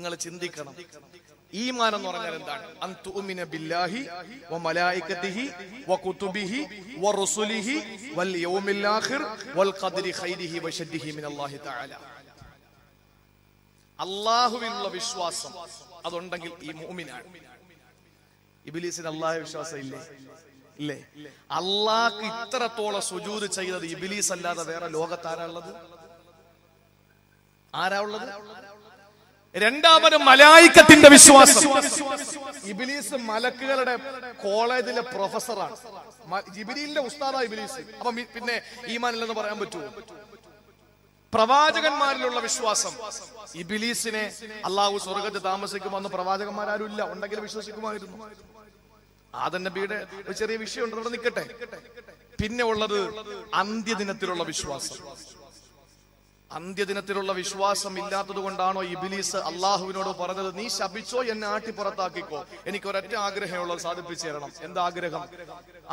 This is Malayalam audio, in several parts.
നിങ്ങൾ ചിന്തിക്കണം, ഈമാൻ എന്ന് പറഞ്ഞാൽ എന്താണ്? അൻതുമിന ബില്ലാഹി വ മലായികതിഹി വ കുതുബിഹി വ റസുലിഹി വൽ യൗമിൽ ആഖിർ വൽ ഖദ്രി ഖൈരിഹി വ ശദ്ദിഹി മിനല്ലാഹി തആല. അല്ലാഹുവിലുള്ള വിശ്വാസം അതുണ്ടെങ്കിൽ ഈ മുഅ്മിനാണ്. ഇബ്ലീസിന് അല്ലാഹുവിൽ വിശ്വാസം ഇല്ലേ? അല്ലാഹ്ക്ക് ഇത്രത്തോളം സുജൂദ് ചെയ്തത് ഇബ്ലീസ് അല്ലാതെ വേറെ ലോകത്ത് ആരാ ഉള്ളത്? രണ്ടാമത് മലായികത്തിന്റെ വിശ്വാസം. ഇബ്ലീസ് മലക്കുകളുടെ കോളേജിലെ പ്രൊഫസറാണ്. ജിബ്രീലിന്റെ ഉസ്താദാ ഇബ്ലീസ്. അപ്പൊ പിന്നെ ഈമാൻ ഇല്ലെന്ന് പറയാൻ പറ്റുമോ? പ്രവാചകന്മാരിലുള്ള വിശ്വാസം. ഇബ്ലീസിനെ അള്ളാഹു സ്വർഗത്ത് താമസിക്കുമെന്ന് പ്രവാചകന്മാരും ഇല്ല, ഉണ്ടെങ്കിൽ വിശ്വസിക്കുമായിരുന്നു. ആദം നബിയുടെ ഒരു ചെറിയ വിഷയമുണ്ട്, അവിടെ നിൽക്കട്ടെ. പിന്നെ ഉള്ളത് അന്ത്യദിനത്തിലുള്ള വിശ്വാസം. അന്ത്യദിനത്തിലുള്ള വിശ്വാസം ഇല്ലാത്തത് കൊണ്ടാണോ ഇബ്ലീസ് അള്ളാഹുവിനോട് പറഞ്ഞത്, നീ ശപിച്ചോ, എന്നെ ആട്ടി പുറത്താക്കിക്കോ, എനിക്ക് ഒരൊറ്റ ആഗ്രഹമുള്ളത് സാധിപ്പിച്ചു തരണം. എന്താ ആഗ്രഹം?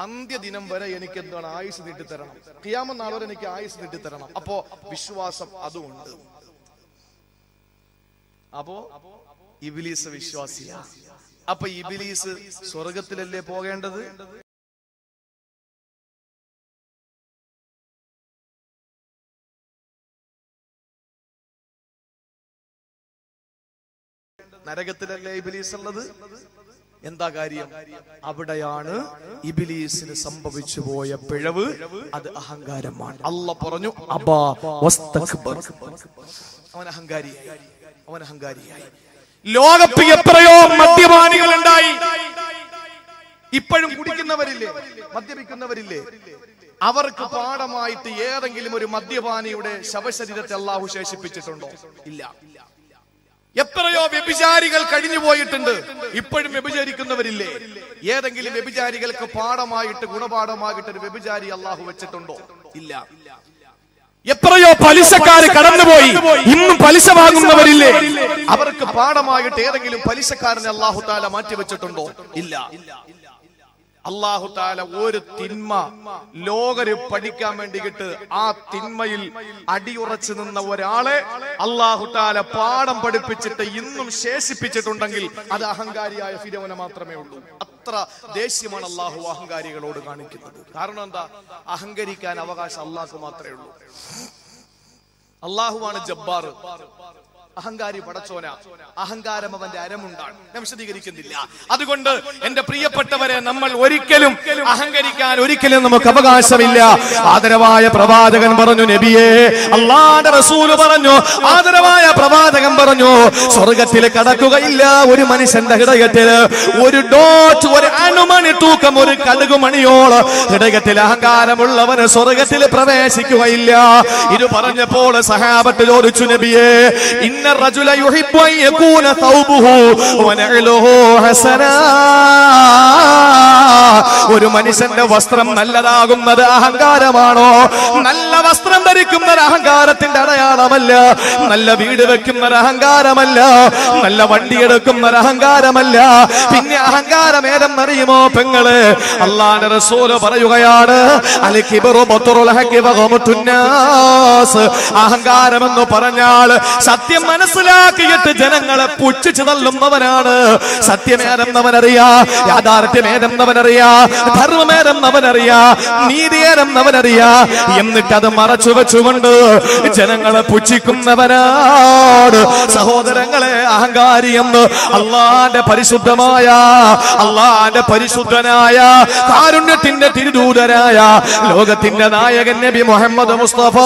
അന്ത്യദിനം വരെ എനിക്ക് എന്താണ് ആയുസ് നീട്ടിത്തരണം, ഖിയാമത്ത് നാൾ വരെ എനിക്ക് ആയുസ് നീട്ടിത്തരണം. അപ്പോ വിശ്വാസം അതുകൊണ്ട്. അപ്പോ ഇബ്ലീസ് വിശ്വാസിയാ. അപ്പൊ ഇബ്ലീസ് സ്വർഗത്തിലല്ലേ പോകേണ്ടത്? നരകത്തിലല്ലേ ഇബ്ലീസ് ഉള്ളത്? എന്താ കാര്യം? അവിടെയാണ് ഇബ്ലീസിന് സംഭവിച്ചു പോയ പിഴവ്. അത് അഹങ്കാരമാണ്. അല്ലാഹ് പറഞ്ഞു, അബാ വസ്തക്ബർ. അവൻ അഹങ്കാരിയായി. ലോകത്ത് എത്രയോ മദ്യപാനികൾ ഉണ്ടായി. ഇപ്പോഴും കുടിക്കുന്നവരില്ലേ, മദ്യപിക്കുന്നവരില്ലേ? അവർക്ക് പാഠമായിട്ട് ഏതെങ്കിലും ഒരു മദ്യപാനിയുടെ ശവശരീരത്തെ അല്ലാഹു ശേഷിപ്പിച്ചിട്ടുണ്ടോ? ഇല്ല. എത്രയോ വ്യഭിചാരികൾ കഴിഞ്ഞു പോയിട്ടുണ്ട്, ഇപ്പോഴും വ്യഭിചരിക്കുന്നവരില്ലേ? ഏതെങ്കിലും വ്യഭിചാരികൾക്ക് പാഠമായിട്ട് ഗുണപാഠമായിട്ട് ഒരു വ്യഭിചാരി അല്ലാഹു വെച്ചിട്ടുണ്ടോ? ഇല്ല. എത്രയോ പലിശക്കാര് കടന്നുപോയി, ഇന്നും പലിശ വാങ്ങുന്നവരില്ലേ? അവർക്ക് പാഠമായിട്ട് ഏതെങ്കിലും പലിശക്കാരനെ അല്ലാഹു തആല മാറ്റി വെച്ചിട്ടുണ്ടോ? ഇല്ല. അല്ലാഹു തആല ഒരു തിന്മ ലോകര് പഠിക്കാൻ വേണ്ടിയിട്ട് ആ തിന്മയിൽ അടിയുറച്ചു നിന്ന ഒരാളെ അല്ലാഹു തആല പാഠം പഠിപ്പിച്ചിട്ട് ഇന്നും ശേഷിപ്പിച്ചിട്ടുണ്ടെങ്കിൽ അത് അഹങ്കാരിയായ ഫിർഔന മാത്രമേ ഉള്ളൂ. അത്ര ദേഷ്യമാണ് അല്ലാഹു അഹങ്കാരികളോട് കാണിക്കുന്നത്. കാരണം എന്താ? അഹങ്കരിക്കാൻ അവകാശം അല്ലാഹുക്ക് മാത്രമേ ഉള്ളൂ. അല്ലാഹുവാണ് ജബ്ബാർ. അഹങ്കാരി പടച്ചോന. അഹങ്കാരം അവന്റെ അരമുണ്ടാണ്. ഞാൻ വിശദീകരിക്കുന്നില്ല. അതുകൊണ്ട് എന്റെ പ്രിയപ്പെട്ടവരെ, നമ്മൾ ഒരിക്കലും അഹങ്കരിക്കാൻ ഒരിക്കലും നമുക്ക് അവകാശമില്ല. ആദരവായ പ്രവാചകൻ പറഞ്ഞു, നബിയേ, അല്ലാഹുവിന്റെ റസൂൽ പറഞ്ഞു, ആദരവായ പ്രവാചകൻ പറഞ്ഞു, സ്വർഗ്ഗത്തിൽ കടക്കുകയില്ല ഒരു മനുഷ്യന്റെ ഹൃദയത്തിൽ ഒരു ഡോട്ട്, ഒരു അണുമണി തൂക്കം, ഒരു കടുകുമണിയോളം ഹൃദയത്തിൽ അഹങ്കാരമുള്ളവന് സ്വർഗ്ഗത്തിൽ പ്രവേശിക്കുകയില്ല. ഇത് പറഞ്ഞപ്പോൾ സഹാബത്ത് ചോദിച്ചു, നബിയേ, الرجل يحب أن يكون ثوبه ونعله حسنا. ഒരു മനുഷ്യന്റെ വസ്ത്രം നല്ലതാകുന്നത് അഹങ്കാരമാണോ? നല്ല വസ്ത്രം ധരിക്കുന്നത് അഹങ്കാരത്തിന്റെ അടയാളമല്ല. നല്ല വീട് വെക്കുന്നത് അഹങ്കാരമല്ല. നല്ല വണ്ടി എടുക്കുന്നത് അഹങ്കാരമല്ല. പിന്നെ അഹങ്കാരം ഏതെന്നറിയുമോ പെങ്ങള്? അല്ലാഹുവിന്റെ റസൂൽ പറയുകയാണ്, അൽ കിബ്റു ബത്റുൽ ഹഖി വ ഗമതുൻ നാസ്. അഹങ്കാരം എന്ന് പറഞ്ഞാൽ സത്യം മനസ്സിലാക്കിയിട്ട് ജനങ്ങളെ പുച്ഛിച്ചു തള്ളുന്നവനാണ്. സത്യമേതെന്നവനറിയാ, യാഥാർത്ഥ്യമേതെന്നവനറിയാ, ധർമ്മമേതെന്നവനറിയാ, നീതിയേതെന്നവനറിയാ, എന്നിട്ട് അത് മറച്ചു വെച്ചുകൊണ്ട് ജനങ്ങളെ പുച്ഛിക്കുന്നവനാണ്. സഹോദരങ്ങളെ, അഹങ്കാരി എന്ന് അല്ലാഹുവിന്റെ പരിശുദ്ധനായ കാരുണ്യത്തിന്റെ തിരുദൂതനായ ലോകത്തിന്റെ നായകൻ നബി മുഹമ്മദ് മുസ്തഫ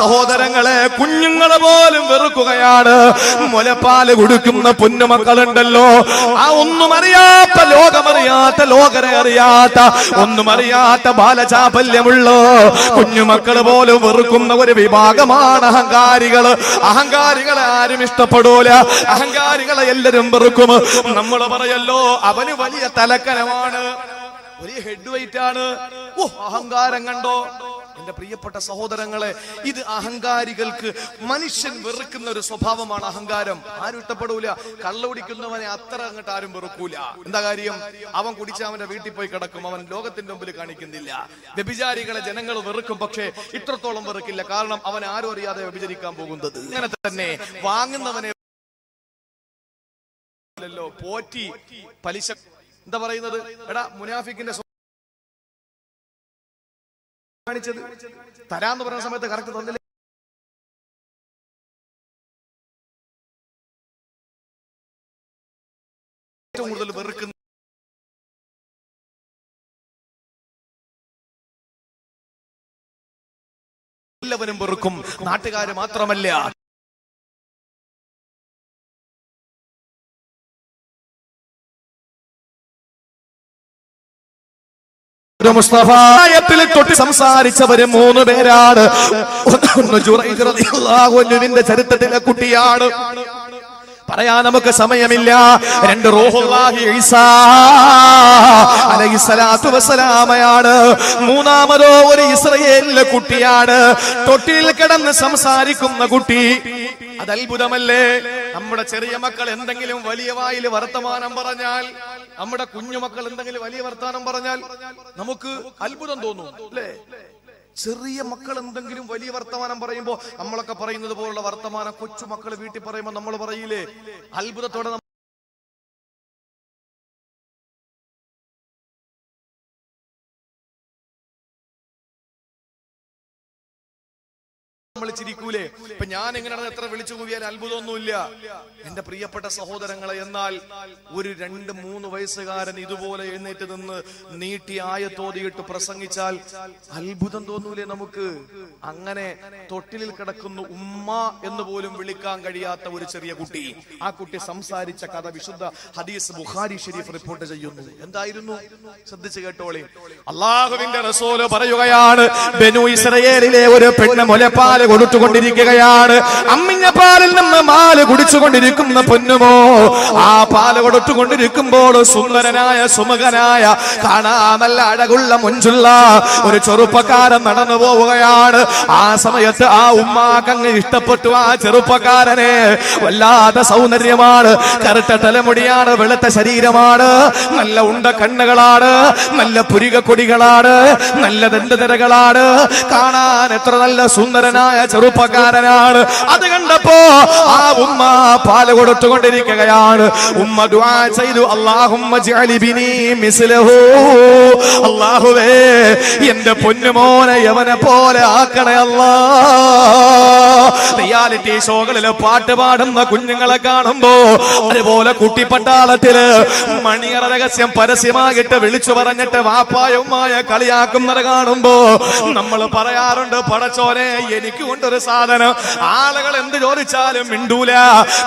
സഹോദരങ്ങളെ, കുഞ്ഞുങ്ങളെ പോലും വെറുക്കുകയാണ്. മുലപ്പാല് കൊടുക്കുന്ന പൊന്നുമക്കളുണ്ടല്ലോ, ആ ഒന്നും അറിയാത്ത, ലോകമറിയാത്ത, ലോകരെ അറിയാത്ത, ഒന്നും അറിയാത്ത ബാലചാപല്യമുള്ള കുഞ്ഞുമക്കൾ പോലും വെറുക്കുന്ന ഒരു വിഭാഗമാണ് അഹങ്കാരികള്. അഹങ്കാരികളെ ആരും ഇഷ്ടപ്പെടൂല. അഹങ്കാരികളെ എല്ലാരും വെറുക്കും. നമ്മൾ പറയല്ലോ, അവന് വലിയ തലക്കനമാണ്, വലിയ ഹെഡ് വെയിറ്റ് ആണ്. അഹങ്കാരം കണ്ടോ? എന്റെ പ്രിയപ്പെട്ട സഹോദരങ്ങളെ, ഇത് അഹങ്കാരികൾക്ക് മനുഷ്യൻ വെറുക്കുന്ന ഒരു സ്വഭാവമാണ് അഹങ്കാരം. ആരും ഇഷ്ടപ്പെടൂല. കള്ള കുടിക്കുന്നവനെ അത്ര അങ്ങോട്ട് ആരും വെറുക്കൂല. എന്താ കാര്യം? അവൻ കുടിച്ച അവന്റെ വീട്ടിൽ പോയി കിടക്കും, അവൻ ലോകത്തിന്റെ മുമ്പിൽ കാണിക്കുന്നില്ല. വ്യഭിചാരികളെ ജനങ്ങൾ വെറുക്കും, പക്ഷേ ഇത്രത്തോളം വെറുക്കില്ല. കാരണം അവൻ ആരും അറിയാതെ വ്യഭിചരിക്കാൻ പോകുന്നത്. അങ്ങനെ തന്നെ വാങ്ങുന്നവനെ പോറ്റി പലിശ എന്താ പറയുന്നത്, എടാ മുനാഫിക്കിന്റെ കാണിച്ചത് തരാന്ന് പറയുന്ന സമയത്ത് കറക്റ്റ് തന്നില്ല. ഏറ്റവും കൂടുതൽ വെറുക്കുന്ന എല്ലാവരും വെറുക്കും, നാട്ടുകാര് മാത്രമല്ല. മുസ്തഫായത്തിൽ തൊട്ട് സംസാരിച്ചവര് 3 പേരാണ്. ഒന്ന് ജുറൈജ് റളിയല്ലാഹു അൻഹുവിന്റെ ചരിത്രത്തിലെ കുട്ടിയാണ്, പറയാൻ നമുക്ക് സമയമില്ല. 2 റൂഹുല്ലാഹി ഈസാ അലൈഹിസ്സലാത്തു വസ്സലാമയാണ്. 3-മതോ ഒരു ഇസ്രായേലിലെ കുട്ടിയാണ്, തൊട്ടിൽ കിടന്ന് സംസാരിക്കുന്ന കുട്ടി. അത് അത്ഭുതമല്ലേ? നമ്മുടെ ചെറിയ മക്കൾ എന്തെങ്കിലും വലിയ വായിൽ വർത്തമാനം പറഞ്ഞാൽ, നമ്മുടെ കുഞ്ഞുമക്കൾ എന്തെങ്കിലും വലിയ വർത്തമാനം പറഞ്ഞാൽ നമുക്ക് അത്ഭുതം തോന്നും അല്ലേ? ചെറിയ മക്കൾ എന്തെങ്കിലും വലിയ വർത്തമാനം പറയുമ്പോ നമ്മളൊക്കെ പറയുന്നത് പോലുള്ള വർത്തമാനം കൊച്ചുമക്കൾ വീട്ടിൽ പറയുമ്പോ നമ്മൾ പറയില്ലേ, അത്ഭുതത്തോടെ നമ്മൾ ചിരിക്കൂലേ? ഇപ്പൊ ഞാൻ എങ്ങനെയാണ് എത്ര വിളിച്ചു കൂവിയാൽ അത്ഭുതമൊന്നുമില്ല എന്റെ പ്രിയപ്പെട്ട സഹോദരങ്ങളെ. എന്നാൽ ഒരു 2-3 വയസ്സുകാരൻ ഇതുപോലെ എഴുന്നേറ്റ് നിന്ന് നീട്ടി ആയത്തോതിയിട്ട് പ്രസംഗിച്ചാൽ അത്ഭുതം തോന്നൂലേ നമുക്ക്? അങ്ങനെ തൊട്ടിലിൽ കിടക്കുന്ന ഉമ്മ എന്ന് പോലും വിളിക്കാൻ കഴിയാത്ത ഒരു ചെറിയ കുട്ടി, ആ കുട്ടി സംസാരിച്ച കഥ വിശുദ്ധ ഹദീസ് ബുഖാരി ഷരീഫ് റിപ്പോർട്ട് ചെയ്യുന്നു. എന്തായിരുന്നു? ശ്രദ്ധിച്ചു കേട്ടോളി. അല്ലാഹുവിന്റെ റസൂൽ പറയുകയാണ്, ബനു ഇസ്രായേലിലെ ഒരു പെണ്ണ് മുലപ്പാൽ കൊടുത്തുകൊണ്ടിരിക്കുകയാണ്. അമ്മിഞ്ഞ പാലിൽ നിന്ന് മാല് കുടിച്ചുകൊണ്ടിരിക്കുന്ന പൊന്നുമോ, ആ പാല് കൊടുത്തുകൊണ്ടിരിക്കുമ്പോൾ സുന്ദരനായ സുമുഖനായ കാണാൻ നല്ല അഴകുള്ള മുഞ്ചുള്ള ഒരു ചെറുപ്പക്കാരൻ നടന്നു പോവുകയാണ്. ആ സമയത്ത് ആ ഉമ്മാക്കങ്ങ് ഇഷ്ടപ്പെട്ടു ആ ചെറുപ്പക്കാരനെ. വല്ലാത്ത സൗന്ദര്യമാണ്, കറുത്ത തലമുടിയാണ്, വെളുത്ത ശരീരമാണ്, നല്ല ഉണ്ട കണ്ണുകളാണ്, നല്ല പുരിക കൊടികളാണ്, നല്ല ദന്തനിരകളാണ്, കാണാൻ എത്ര നല്ല സുന്ദരനായ ചെറുപ്പക്കാരനാണ്. അത് കണ്ടപ്പോ ആ ഉമ്മ പാല് കൊടുത്തുകൊണ്ടിരിക്കുകയാണ്. ഉമ്മ ദുആ ചെയ്തു, അല്ലാഹുമ്മ ജഅലി ബിനി മിസ്ലഹു, അല്ലാഹുവേ എന്റെ പൊന്നുമോനെ യവനെ പോലെ ആക്കണേ അല്ലാ. റിയാലിറ്റി ഷോകളിൽ പാട്ട് പാടുന്ന കുഞ്ഞുങ്ങളെ കാണുമ്പോ, അതുപോലെ കുട്ടിപ്പട്ടാളത്തില് മണിയറ രഹസ്യം പരസ്യമായിട്ട് വിളിച്ചു പറഞ്ഞിട്ട് വാപ്പായുമായ കളിയാക്കുന്നത് കാണുമ്പോ നമ്മൾ പറയാറുണ്ട്, പടച്ചോനെ എനിക്ക് കൊണ്ടൊരു സാധനം. ആളുകൾ എന്ത് ചോദിച്ചാലും മിണ്ടൂല.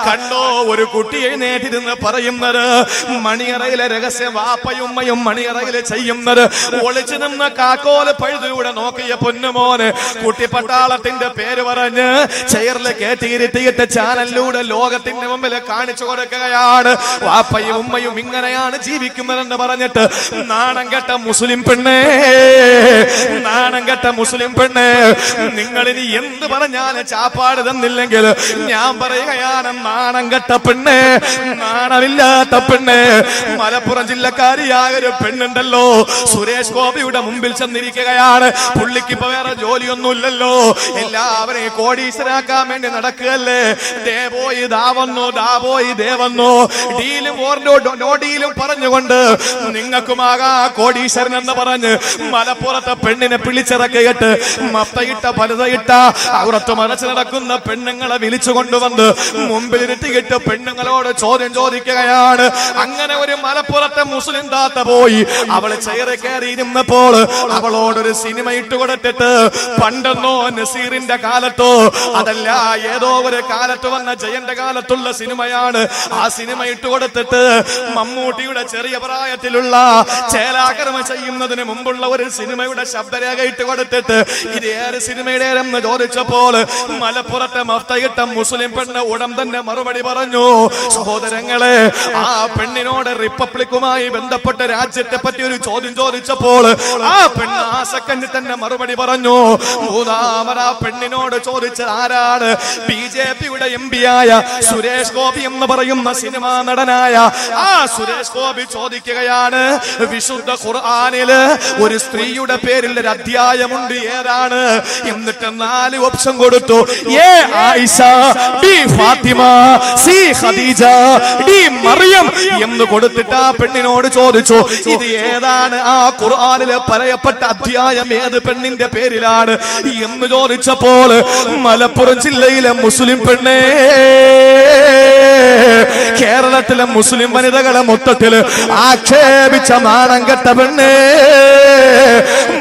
കണ്ടോ ഒരു കുട്ടി എഴുന്നേറ്റിരുന്ന് പറയുന്നത്, മണിയറയിലെ രഹസ്യം വാപ്പയുമ്മയും മണിയറയില് ചെയ്യുന്നത് ഒളിച്ചു നിന്ന് കാക്കോല് പഴുതിലൂടെ നോക്കിയ പൊന്നുമോന് കുട്ടിപ്പട്ടാളത്തിന്റെ പേര് പറഞ്ഞ് ചെയറിൽ കേട്ടിയിരുത്തിയിട്ട് ചാനലിലൂടെ ലോകത്തിന്റെ മുമ്പിൽ കാണിച്ചു കൊടുക്കുകയാണ്. വാപ്പയും ഉമ്മയും ഇങ്ങനെയാണ് ജീവിക്കുന്നതെന്ന് പറഞ്ഞിട്ട് നാണം കെട്ട മുസ്ലിം പെണ്ണേ, നാണം കെട്ട മുസ്ലിം പെണ്ണേ, നിങ്ങൾ ഇനി എന്ത് പറഞ്ഞാലും ചാപ്പാട് തന്നില്ലെങ്കിൽ ഞാൻ പറയുകയാണ്, നാണം കെട്ട പെണ്ണേ, നാണമില്ലാത്ത പെണ്ണേ. മലപ്പുറം ജില്ലക്കാരിയായ ഒരു പെണ്ണുണ്ടല്ലോ, സുരേഷ് ഗോപിയുടെ മുമ്പിൽ ചെന്നിരിക്കുകയാണ്. പുള്ളിക്ക് ഇപ്പൊ വേറെ ജോലിയൊന്നുമില്ലല്ലോ, എല്ലാവരെയും കോടീശ്വരാക്കാൻ വേണ്ടി നടക്കുകയല്ലേ. ദേ പോയി ദാ വന്നു, ദാ പോയി ദേ വന്നു, ഡീലും നോ ഡീലും പറഞ്ഞുകൊണ്ട് നിങ്ങൾക്കുമാകാ കോടീശ്വരൻ എന്ന് പറഞ്ഞ് മലപ്പുറത്തെ പെണ്ണിനെ പിടിച്ചിറക്കിയിട്ട് മത്തയിട്ട പലതയിട്ട അവിടത്ത് മറച്ചു നടക്കുന്ന പെണ്ണുങ്ങളെ വിളിച്ചു കൊണ്ടുവന്ന് മുമ്പിലിരുത്തിയിട്ട് പെണ്ണുങ്ങളോട് ചോദ്യം ചോദിക്കുകയാണ്. അങ്ങനെ ഒരു മലപ്പുറത്തെ മുസ്ലിം താത്ത പോയി അവള് ചെയറ് കയറിയിരുന്നപ്പോൾ അവളോടൊരു സിനിമ ഇട്ടുകൊടുത്തിട്ട്, പണ്ടെന്നോ നസീറിന്റെ കാലത്തോ അതല്ല ഏതോ ഒരു കാലത്ത് വന്ന ജയന്റെ കാലത്തുള്ള സിനിമയാണ്, ആ സിനിമ ഇട്ടുകൊടുത്തിട്ട് മമ്മൂട്ടിയുടെ ചെറിയ പ്രായത്തിലുള്ള ചേലാകർമ്മ ചെയ്യുന്നതിന് മുമ്പുള്ള ഒരു സിനിമയുടെ ശബ്ദരേഖ ഇട്ടുകൊടുത്തിട്ട് ഇത് ഏത് സിനിമയുടെ എന്ന് ചോദിച്ചു. ചോദിച്ചപ്പോൾ മലപ്പുറത്തെ മഫ്തയിട്ട മുസ്ലിം പെണ്ണ് ഉടൻ തന്നെ മറുപടി പറഞ്ഞു. സഹോദരങ്ങളെ, ആ പെണ്ണിനോട് റിപ്പബ്ലിക്കുമായി ബന്ധപ്പെട്ട രാജ്യത്തെ പറ്റി ഒരു ചോദ്യം ചോദിച്ചപ്പോൾ ആ പെണ്ണ് ആ സെക്കൻഡിൽ തന്നെ മറുപടി പറഞ്ഞു. മൂന്നാമത് ആ പെണ്ണിനോട് ചോദിച്ചത് ആരാണ്? ബിജെപിയുടെ MP ആയ സുരേഷ് ഗോപി എന്ന് പറയുന്ന സിനിമാ നടനായ ആ സുരേഷ് ഗോപി ചോദിക്കുകയാണ്, വിശുദ്ധ ഖുർആനില് ഒരു സ്ത്രീയുടെ പേരിൽ ഒരു അധ്യായമുണ്ട്, ഏതാണ്? എന്നിട്ട് 4 ഓപ്ഷൻ കൊടുത്തു. A Ayesha, B Fathima, C Khadeeja, D Mariyam എന്ന് കൊടുത്തിട്ട് ആ പെണ്ണിനോട് ചോദിച്ചു, ഇത് ഏതാണ്? ആ ഖുർആനിലെ പറയപ്പെട്ട അധ്യായം ഏത് പെണ്ണിന്റെ പേരിലാണ് എന്ന് ചോദിച്ചപ്പോൾ മലപ്പുറം ജില്ലയിലെ മുസ്ലിം പെണ്ണേ, കേരളത്തിലെ മുസ്ലിം വനിതകളെ മൊത്തത്തിൽ ആക്ഷേപിച്ച നാണം കെട്ട പെണ്ണേ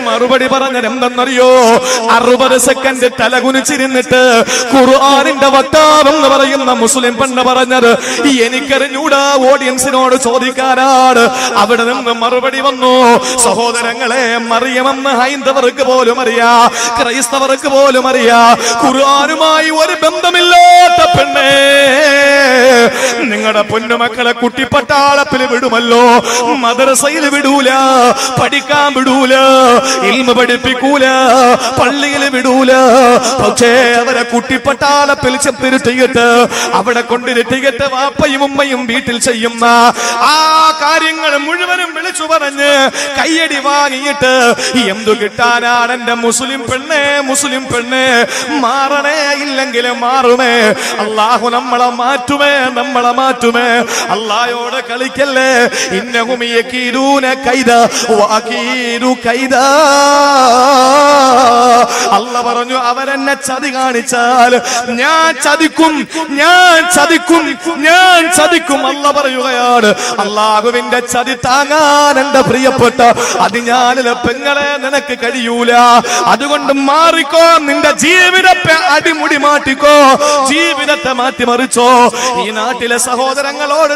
മറുപടി പറഞ്ഞത് എന്തെന്നറിയോ? 60 സെക്കൻഡ് തലകുനിച്ചിരുന്നിട്ട് ഖുർആനിന്റെ വക്താവെന്ന് പറയുന്ന മുസ്ലിം പെണ്ണ് പറഞ്ഞത് എനിക്കറിഞ്ഞൂടാ, ഓഡിയൻസിനോട് ചോദിക്കാനാണ്. അവിടെ നിന്ന് മറുപടി വന്നു. സഹോദരങ്ങളെ, മറിയമെന്ന് ഹൈന്ദവർക്ക് പോലും അറിയാ, ക്രൈസ്തവർക്ക് പോലും അറിയാ, ഖുർആനുമായി ഒരു ബന്ധമില്ലാത്ത പെണ്ണേ, നിങ്ങളുടെ പൊന്നുമക്കളെ കുട്ടിപ്പട്ടാളത്തിൽ വിടുമല്ലോ, മദ്രസയിൽ വിടൂല, പഠിക്കാൻ വിടൂല, ഇൽമ പഠിപ്പിക്കൂല, പള്ളിയിൽ വിടൂല, പക്ഷേ അവരെ കുട്ടിപ്പട്ടാളത്തിൽ ചെപ്പിരുത്തിയിട്ട് അവിടെ കൊണ്ടിരുത്തിയിട്ട് വാപ്പയും ഉമ്മയും വീട്ടിൽ ചെയ്യുന്ന ആ കാര്യങ്ങൾ മുഴുവനും വിളിച്ചു പറഞ്ഞ് കയ്യടി വാങ്ങിയിട്ട് എന്തു കിട്ടാനാണ്? എന്റെ മുസ്ലിം പെണ്ണേ, മുസ്ലിം പെണ്ണേ, മാറണേ, ഇല്ലെങ്കിൽ മാറുമേ. അല്ലാഹു നമ്മളെ മാറ്റുമേ, നമ്മളെ മാറ്റുമേ. അല്ലാഹയോട് കളിക്കല്ലേ. ഇന്നഹും യകീദൂന കൈദ വഅകീദു കൈദ. അല്ലാഹ് പറഞ്ഞു, അവരെന്നെ ചതി കാണിച്ചാൽ ഞാൻ ചതിക്കും, ഞാൻ ചതിക്കും, ഞാൻ ചതിക്കും. അല്ലാഹ് പറയുകയാണ്, അല്ലാഹുവിന്റെ ചതി താങ്ങാൻ എന്റെ പ്രിയപ്പെട്ട അതിഞ്ഞാലിലെ പെങ്ങളെ നിനക്ക് കഴിയൂല. അതുകൊണ്ട് മാറിക്കോ, നിന്റെ ജീവിതത്തെ അടിമുടി മാറ്റിക്കോ, ജീവിതത്തെ മാറ്റിമറിച്ചോ. ഈ നാട്ടിലെ സഹോദരങ്ങളോട്